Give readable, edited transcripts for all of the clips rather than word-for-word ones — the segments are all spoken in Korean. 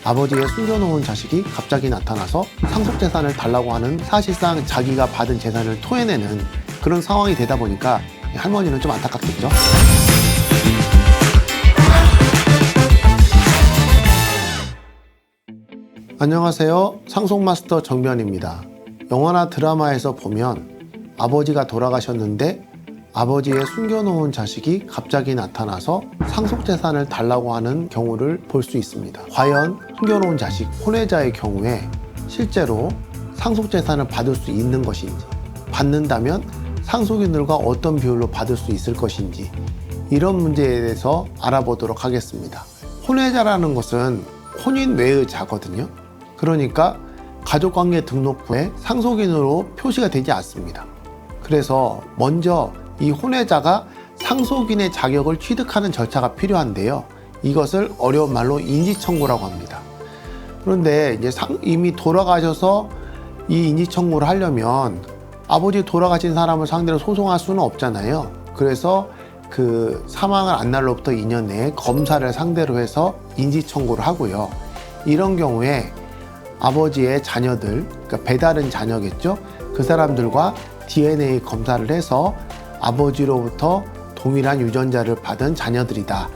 아버지의 숨겨놓은 자식이 갑자기 나타나서 상속재산을 달라고 하는, 사실상 자기가 받은 재산을 토해내는 그런 상황이 되다 보니까 할머니는 좀 안타깝겠죠. 안녕하세요, 상속마스터 정변입니다. 영화나 드라마에서 보면 아버지가 돌아가셨는데 아버지의 숨겨놓은 자식이 갑자기 나타나서 상속재산을 달라고 하는 경우를 볼 수 있습니다. 과연 숨겨놓은 자식, 혼외자의 경우에 실제로 상속재산을 받을 수 있는 것인지, 받는다면 상속인들과 어떤 비율로 받을 수 있을 것인지, 이런 문제에 대해서 알아보도록 하겠습니다. 혼외자라는 것은 혼인 외의 자거든요. 그러니까 가족관계 등록부에 상속인으로 표시가 되지 않습니다. 그래서 먼저 이 혼외자가 상속인의 자격을 취득하는 절차가 필요한데요. 이것을 어려운 말로 인지청구라고 합니다. 그런데 이제 이미 돌아가셔서 이 인지청구를 하려면 아버지 돌아가신 사람을 상대로 소송할 수는 없잖아요. 그래서 그 사망을 안 날로부터 2년 내에 검사를 상대로 해서 인지청구를 하고요. 이런 경우에 아버지의 자녀들, 그러니까 배다른 자녀겠죠. 그 사람들과 DNA 검사를 해서 아버지로부터 동일한 유전자를 받은 자녀들이다,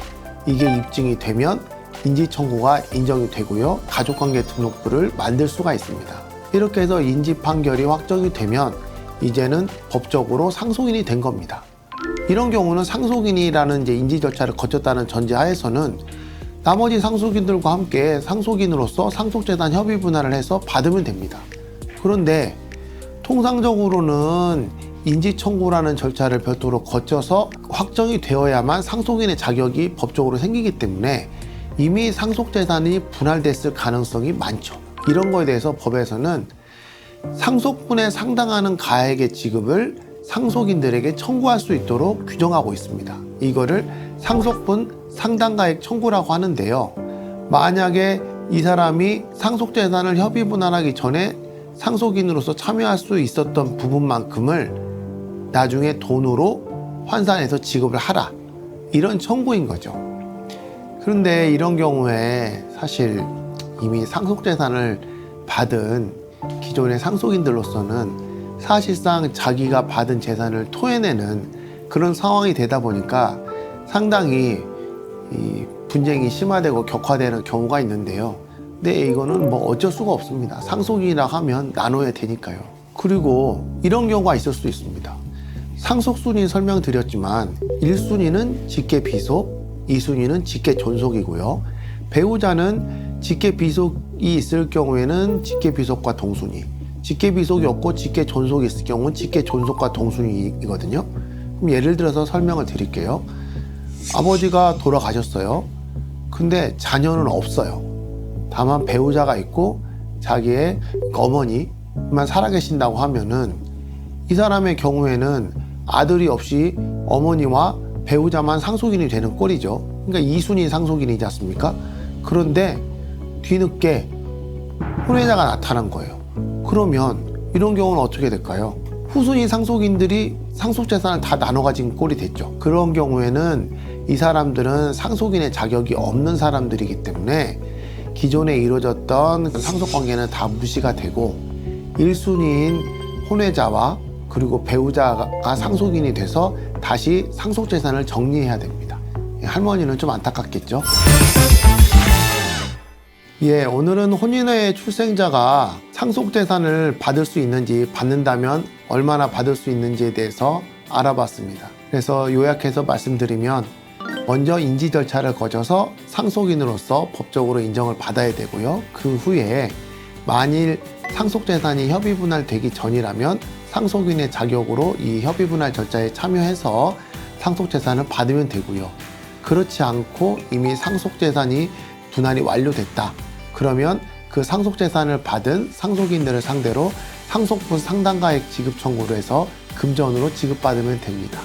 이게 입증이 되면 인지청구가 인정이 되고요. 가족관계 등록부를 만들 수가 있습니다. 이렇게 해서 인지 판결이 확정이 되면 이제는 법적으로 상속인이 된 겁니다. 이런 경우는 상속인이라는 이제 인지 절차를 거쳤다는 전제하에서는 나머지 상속인들과 함께 상속인으로서 상속재산 협의 분할을 해서 받으면 됩니다. 그런데 통상적으로는 인지청구라는 절차를 별도로 거쳐서 확정이 되어야만 상속인의 자격이 법적으로 생기기 때문에 이미 상속재산이 분할됐을 가능성이 많죠. 이런 거에 대해서 법에서는 상속분에 상당하는 가액의 지급을 상속인들에게 청구할 수 있도록 규정하고 있습니다. 이거를 상속분 상당가액 청구라고 하는데요. 만약에 이 사람이 상속재산을 협의 분할하기 전에 상속인으로서 참여할 수 있었던 부분만큼을 나중에 돈으로 환산해서 지급을 하라, 이런 청구인 거죠. 그런데 이런 경우에 사실 이미 상속재산을 받은 기존의 상속인들로서는 사실상 자기가 받은 재산을 토해내는 그런 상황이 되다 보니까 상당히 이 분쟁이 심화되고 격화되는 경우가 있는데요. 근데 이거는 뭐 어쩔 수가 없습니다. 상속인이라 하면 나눠야 되니까요. 그리고 이런 경우가 있을 수 있습니다. 상속순위 설명드렸지만 1순위는 직계비속, 2순위는 직계존속이고요. 배우자는 직계비속이 있을 경우에는 직계비속과 동순위, 직계비속이 없고 직계존속이 있을 경우는 직계존속과 동순위이거든요. 그럼 예를 들어서 설명을 드릴게요. 아버지가 돌아가셨어요. 근데 자녀는 없어요. 다만 배우자가 있고 자기의 어머니만 살아계신다고 하면은 이 사람의 경우에는 아들이 없이 어머니와 배우자만 상속인이 되는 꼴이죠. 그러니까 2순위 상속인이지 않습니까? 그런데 뒤늦게 혼외자가 나타난 거예요. 그러면 이런 경우는 어떻게 될까요? 후순위 상속인들이 상속재산을 다 나눠 가진 꼴이 됐죠. 그런 경우에는 이 사람들은 상속인의 자격이 없는 사람들이기 때문에 기존에 이루어졌던 상속관계는 다 무시가 되고 1순위인 혼외자와 그리고 배우자가 상속인이 돼서 다시 상속재산을 정리해야 됩니다. 할머니는 좀 안타깝겠죠? 예, 오늘은 혼인외의 출생자가 상속재산을 받을 수 있는지, 받는다면 얼마나 받을 수 있는지에 대해서 알아봤습니다. 그래서 요약해서 말씀드리면, 먼저 인지 절차를 거쳐서 상속인으로서 법적으로 인정을 받아야 되고요. 그 후에 만일 상속재산이 협의분할되기 전이라면 상속인의 자격으로 이 협의분할 절차에 참여해서 상속재산을 받으면 되고요. 그렇지 않고 이미 상속재산이 분할이 완료됐다. 그러면 그 상속재산을 받은 상속인들을 상대로 상속분 상당가액 지급 청구를 해서 금전으로 지급받으면 됩니다.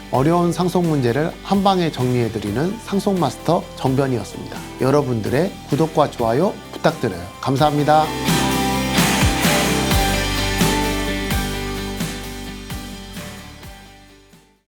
어려운 상속 문제를 한방에 정리해드리는 상속마스터 정변이었습니다. 여러분들의 구독과 좋아요 부탁드려요. 감사합니다.